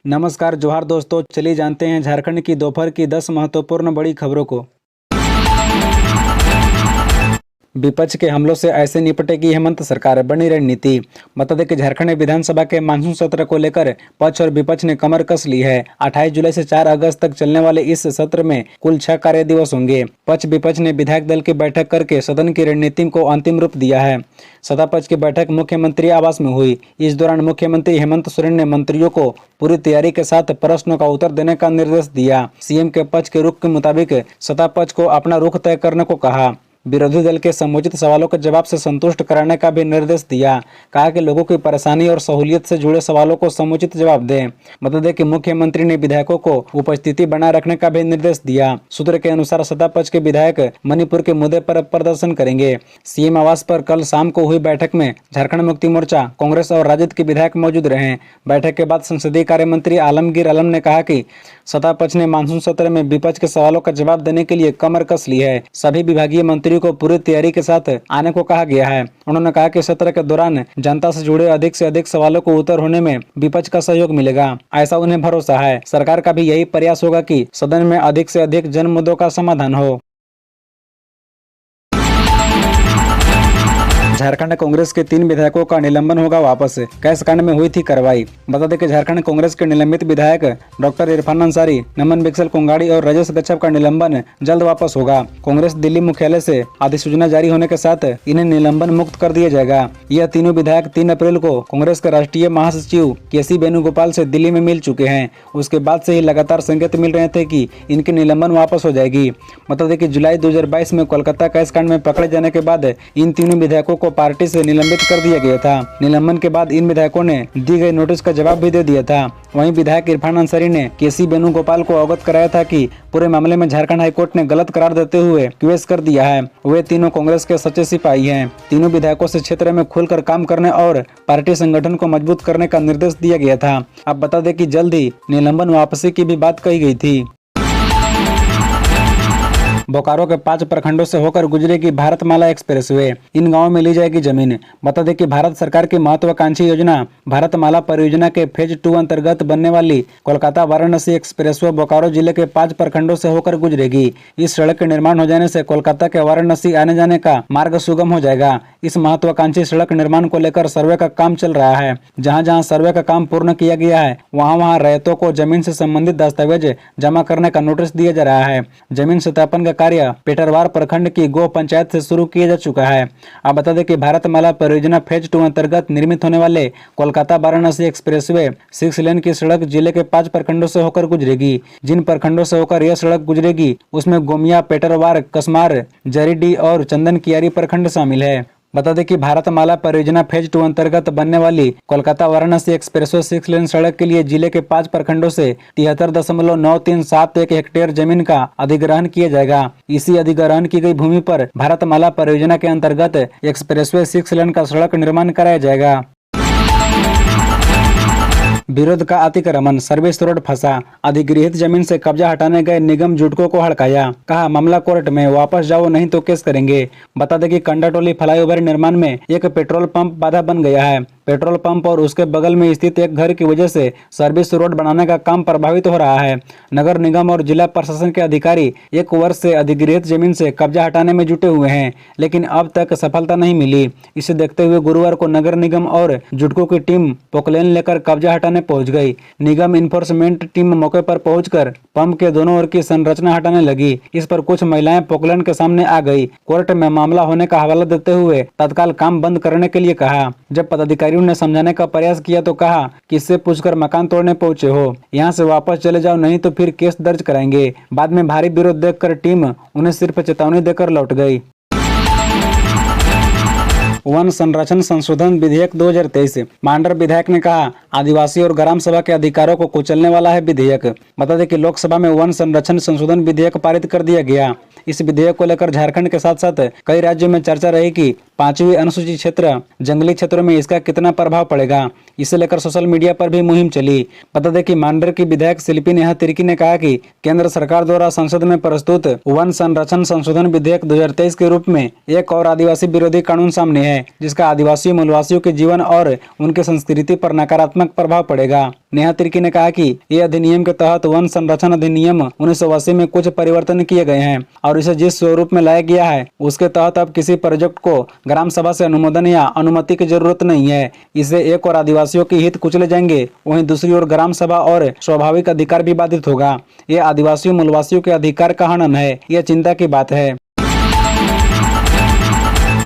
नमस्कार जोहार दोस्तों, चलिए जानते हैं झारखंड की दोपहर की 10 महत्वपूर्ण बड़ी खबरों को। विपक्ष के हमलों से ऐसे निपटेगी हेमंत सरकार, बनी रणनीति। बता दें कि झारखंड विधानसभा के मानसून सत्र को लेकर पक्ष और विपक्ष ने कमर कस ली है। 28 जुलाई से 4 अगस्त तक चलने वाले इस सत्र में कुल 6 कार्य दिवस होंगे। पक्ष विपक्ष ने विधायक दल की बैठक करके सदन की रणनीति को अंतिम रूप दिया है। सत्ता पक्ष की बैठक मुख्यमंत्री आवास में हुई। इस दौरान मुख्यमंत्री हेमंत सोरेन ने मंत्रियों को पूरी तैयारी के साथ प्रश्नों का उत्तर देने का निर्देश दिया। सीएम के पक्ष के रुख के मुताबिक सत्ता पक्ष को अपना रुख तय करने को कहा। विरोधी दल के समुचित सवालों के जवाब से संतुष्ट कराने का भी निर्देश दिया। कहा कि लोगों की परेशानी और सहूलियत से जुड़े सवालों को समुचित जवाब दें। बता दें कि मुख्यमंत्री ने विधायकों को उपस्थिति बनाए रखने का भी निर्देश दिया। सूत्र के अनुसार सत्ता पक्ष के विधायक मणिपुर के मुद्दे पर प्रदर्शन करेंगे। सीएम आवास पर कल शाम को हुई बैठक में झारखंड मुक्ति मोर्चा, कांग्रेस और राजद के विधायक मौजूद रहे। बैठक के बाद संसदीय कार्य मंत्री आलमगीर आलम ने कहा कि सत्ता पक्ष ने मानसून सत्र में विपक्ष के सवालों का जवाब देने के लिए कमर कस ली है। सभी विभागीय मंत्रियों को पूरी तैयारी के साथ आने को कहा गया है। उन्होंने कहा कि सत्र के दौरान जनता से जुड़े अधिक से अधिक सवालों को उत्तर होने में विपक्ष का सहयोग मिलेगा। ऐसा उन्हें भरोसा है। सरकार का भी यही प्रयास होगा कि सदन में अधिक से अधिक जन मुद्दों का समाधान हो। झारखंड कांग्रेस के 3 विधायकों का निलंबन होगा वापस, कैश कांड में हुई थी कार्रवाई। बता दें कि झारखंड कांग्रेस के निलंबित विधायक डॉक्टर इरफान अंसारी, नमन बिक्सल कोंगाड़ी और राजेश कच्छप का निलंबन जल्द वापस होगा। कांग्रेस दिल्ली मुख्यालय से अधिसूचना जारी होने के साथ इन्हें निलंबन मुक्त कर दिया जाएगा। यह तीनों विधायक 3 अप्रैल को कांग्रेस के राष्ट्रीय महासचिव केसी वेणुगोपाल से दिल्ली में मिल चुके हैं। उसके बाद से ही लगातार संकेत मिल रहे थे कि इनकी निलंबन वापस हो जाएगी। बता दें कि जुलाई 2022 में कोलकाता कैश कांड में पकड़े जाने के बाद इन तीनों विधायकों को पार्टी से निलंबित कर दिया गया था। निलंबन के बाद इन विधायकों ने दी गई नोटिस का जवाब भी दे दिया था। वहीं विधायक इरफान अंसारी ने केसी वेणुगोपाल को अवगत कराया था कि पूरे मामले में झारखंड हाईकोर्ट ने गलत करार देते हुए क्वेश कर दिया है। वे तीनों कांग्रेस के सच्चे सिपाही हैं। तीनों विधायकों से क्षेत्र में खुलकर काम करने और पार्टी संगठन को मजबूत करने का निर्देश दिया गया था। अब बता दें कि जल्द ही निलंबन वापसी की भी बात कही गई थी। बोकारो के 5 प्रखंडों से होकर गुजरेगी भारतमाला एक्सप्रेसवे। इन गांवों में ली जाएगी जमीन। बता दें कि भारत सरकार की महत्वाकांक्षी योजना भारतमाला परियोजना के फेज 2 अंतर्गत बनने वाली कोलकाता वाराणसी एक्सप्रेसवे बोकारो जिले के 5 प्रखंडों से होकर गुजरेगी। इस सड़क के निर्माण हो जाने से कोलकाता के वाराणसी आने जाने का मार्ग सुगम हो जाएगा। इस महत्वाकांक्षी सड़क निर्माण को लेकर सर्वे का काम चल रहा है। जहाँ जहाँ सर्वे का काम पूर्ण किया गया है वहाँ रैयतों को जमीन से संबंधित दस्तावेज जमा करने का नोटिस दिया जा रहा है। जमीन सत्यापन का कार्य पेटरवार प्रखंड की गो पंचायत से शुरू किया जा चुका है। अब बता दें कि भारतमाला परियोजना फेज 2 अंतर्गत निर्मित होने वाले कोलकाता वाराणसी एक्सप्रेसवे 6 लेन की सड़क जिले के 5 प्रखंडों से होकर गुजरेगी। जिन प्रखंडों से होकर यह सड़क गुजरेगी उसमें गोमिया, पेटरवार, कसमार, जरीडी और चंदन कियारी प्रखंड शामिल है। बता दें कि भारतमाला परियोजना फेज 2 अंतर्गत बनने वाली कोलकाता वाराणसी एक्सप्रेसवे 6 लेन सड़क के लिए जिले के 5 प्रखंडों से 73.9371 हेक्टेयर जमीन का अधिग्रहण किया जाएगा। इसी अधिग्रहण की गई भूमि पर भारतमाला परियोजना के अंतर्गत एक्सप्रेसवे 6 लेन का सड़क निर्माण कराया जाएगा। विरोध का अतिक्रमण, सर्विस रोड फंसा। अधिगृहित जमीन से कब्जा हटाने गए निगम जुटको को हड़काया। कहा मामला कोर्ट में, वापस जाओ नहीं तो केस करेंगे। बता दें कि कंडाटोली फ्लाईओवर निर्माण में एक पेट्रोल पंप बाधा बन गया है। पेट्रोल पंप और उसके बगल में स्थित एक घर की वजह से सर्विस रोड बनाने का काम प्रभावित हो रहा है। नगर निगम और जिला प्रशासन के अधिकारी 1 वर्ष से अधिगृहित जमीन से कब्जा हटाने में जुटे हुए हैं, लेकिन अब तक सफलता नहीं मिली। इसे देखते हुए गुरुवार को नगर निगम और जुटको की टीम पोकलेन लेकर कब्जा हटाने पहुंच गई। निगम इन्फोर्समेंट टीम मौके पर पहुंचकर पंप के दोनों ओर की संरचना हटाने लगी। इस पर कुछ महिलाएं पोकलेन के सामने आ गई। कोर्ट में मामला होने का हवाला देते हुए तत्काल काम बंद करने के लिए कहा। जब पदाधिकारियों ने समझाने का प्रयास किया तो कहा किससे पूछकर मकान तोड़ने पहुंचे हो, यहाँ से वापस चले जाओ नहीं तो फिर केस दर्ज कराएंगे। बाद में भारी विरोध देखकर टीम उन्हें सिर्फ चेतावनी देकर लौट गई। वन संरक्षण संशोधन विधेयक 2023। मांडर विधायक ने कहा आदिवासी और ग्राम सभा के अधिकारों को कुचलने वाला है विधेयक। बता दें कि लोकसभा में वन संरक्षण संशोधन विधेयक पारित कर दिया गया। इस विधेयक को लेकर झारखंड के साथ साथ कई राज्यों में चर्चा रही कि 5वीं अनुसूचित क्षेत्र जंगली क्षेत्रों में इसका कितना प्रभाव पड़ेगा। इसे लेकर सोशल मीडिया पर भी मुहिम चली। बता दें कि मांडर की विधायक शिल्पी नेहा तिर्की ने कहा कि केंद्र सरकार द्वारा संसद में प्रस्तुत वन संरक्षण संशोधन विधेयक 2023 के रूप में एक और आदिवासी विरोधी कानून सामने है, जिसका आदिवासी मूलवासियों के जीवन और उनकी संस्कृति पर नकारात्मक प्रभाव पड़ेगा। नेहा तिर्की ने कहा कि ये अधिनियम के तहत वन संरक्षण अधिनियम 1980 में कुछ परिवर्तन किए गए हैं और इसे जिस स्वरूप में लाया गया है उसके तहत अब किसी प्रोजेक्ट को ग्राम सभा से अनुमोदन या अनुमति की जरूरत नहीं है। इससे एक और आदिवासियों के हित कुचले जाएंगे, वहीं दूसरी ओर ग्राम सभा और स्वाभाविक अधिकार भी बाधित होगा। ये आदिवासी मूलवासियों के अधिकार का हनन है, यह चिंता की बात है।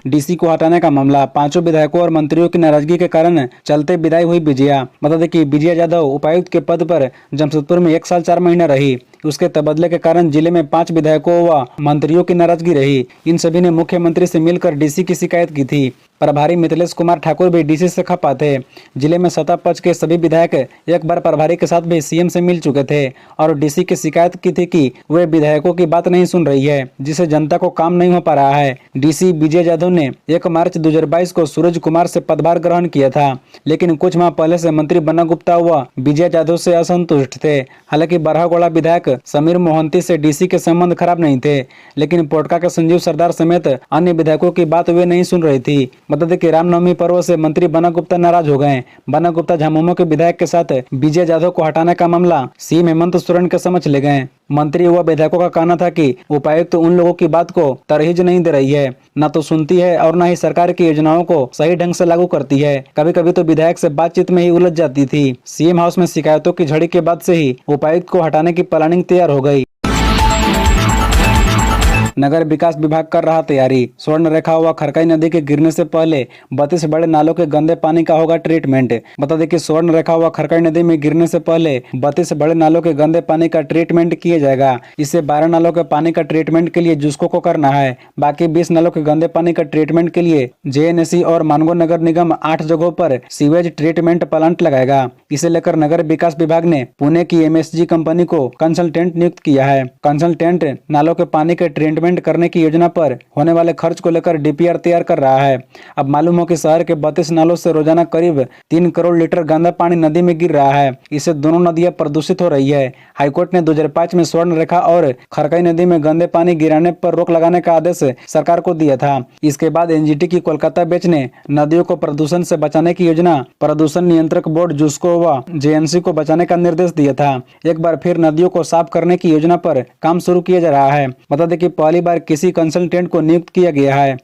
डीसी को हटाने का मामला, पांचों विधायकों और मंत्रियों की नाराजगी के कारण चलते विदाई हुई विजया। बता दें कि विजया यादव उपायुक्त के पद पर जमशेदपुर में 1 साल 4 महीने रही। उसके तबादले के कारण जिले में 5 विधायकों व मंत्रियों की नाराजगी रही। इन सभी ने मुख्यमंत्री से मिलकर डीसी की शिकायत की थी। प्रभारी मिथिलेश कुमार ठाकुर भी डीसी से खफा थे। जिले में सत्ता पक्ष के सभी विधायक एक बार प्रभारी के साथ भी सीएम से मिल चुके थे और डीसी की शिकायत की थी कि वे विधायकों की बात नहीं सुन रही है, जिससे जनता को काम नहीं हो पा रहा है। डीसी विजय यादव ने 1 मार्च 2022 को सूरज कुमार से पदभार ग्रहण किया था, लेकिन कुछ माह पहले से मंत्री बन्ना गुप्ता व विजय यादव से असंतुष्ट थे। हालांकि बरहागोड़ा विधायक समीर मोहंती से डीसी के संबंध खराब नहीं थे, लेकिन पोटका के संजीव सरदार समेत अन्य विधायकों की बात वे नहीं सुन रही थी। बता दें कि रामनवमी पर्व से मंत्री बन्ना गुप्ता नाराज हो गए। बन्ना गुप्ता झामुमो के विधायक के साथ विजय यादव को हटाने का मामला सीएम हेमंत सोरेन के समक्ष ले गए। मंत्री व विधायकों का कहना था कि उपायुक्त उन लोगों की बात को तरहीज नहीं दे रही है, न तो सुनती है और न ही सरकार की योजनाओं को सही ढंग से लागू करती है। कभी कभी तो विधायक से बातचीत में ही उलझ जाती थी। सीएम हाउस में शिकायतों की झड़ी के बाद से ही उपायुक्त को हटाने की प्लानिंग तैयार हो गई। नगर विकास विभाग कर रहा तैयारी। स्वर्ण रेखा व खरकाई नदी के गिरने से पहले 32 बड़े नालों के गंदे पानी का होगा ट्रीटमेंट। बता दें कि स्वर्ण रेखा व खरकाई नदी में गिरने से पहले 32 बड़े नालों के गंदे पानी का ट्रीटमेंट किया जाएगा। इससे 12 नालों के पानी का ट्रीटमेंट के लिए जुस्को को करना है। बाकी 20 नालों के गंदे पानी का ट्रीटमेंट के लिए जेएनएससी और मानगो नगर निगम 8 जगहों पर सीवेज ट्रीटमेंट प्लांट लगाएगा। इसे लेकर नगर विकास विभाग ने पुणे की एमएसजी कंपनी को कंसल्टेंट नियुक्त किया है। कंसल्टेंट नालों के पानी के ट्रीटमेंट करने की योजना पर होने वाले खर्च को लेकर डीपीआर तैयार कर रहा है। अब मालूम हो कि शहर के 32 नालों से रोजाना करीब 3 करोड़ लीटर गंदा पानी नदी में गिर रहा है। इससे दोनों नदियां प्रदूषित हो रही है। हाईकोर्ट ने 2005 में स्वर्ण रेखा और खरकाई नदी में गंदे पानी गिराने पर रोक लगाने का आदेश सरकार को दिया था। इसके बाद एनजीटी की कोलकाता बेंच ने नदियों को प्रदूषण से बचाने की योजना प्रदूषण नियंत्रक बोर्ड जुस्को व जेएनसी को बचाने का निर्देश दिया था। एक बार फिर नदियों को साफ करने की योजना पर काम शुरू किया जा रहा है। बता दें कि पहली बार किसी कंसल्टेंट को नियुक्त किया गया है।